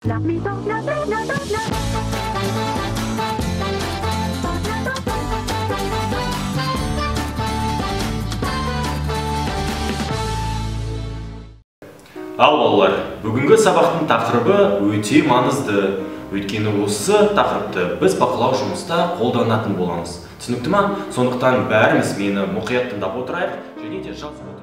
Ал балалар, бүгінгі сабақтың тақырыбы өте маңызды. Өйткені осы тақырыпты біз бақылау жұмыста қолданатын боламыз. Түсінікті ма? Сондықтан бәріміз мені мұқият тыңдап отырайық және де жазып отырайық.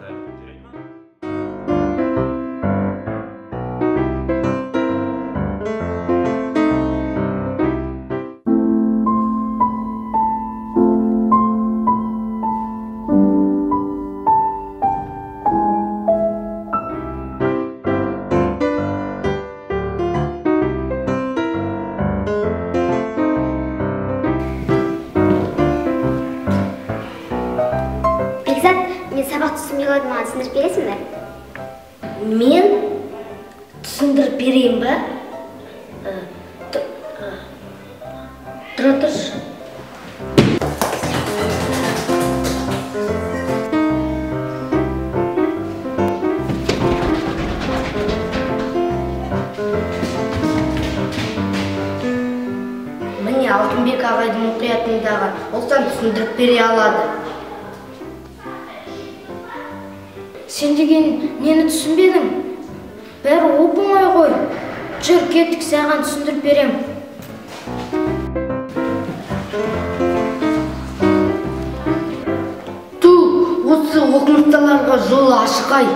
Мен сабақ түсінбей қалдым, маған түсіндіріп бересің бе? Мен түсіндіріп берейін бе? Тұра тұршы. Міне Алтынбек ағайдың мұқиятындағы олсан түсіндіріп бере алады. Сен деген нені түсінбедің? Бәрі оп-оңай ғой. Жүр, кеттік, саған түсіндіріп берем. Осы оқымыстыларға жолы ашық ай.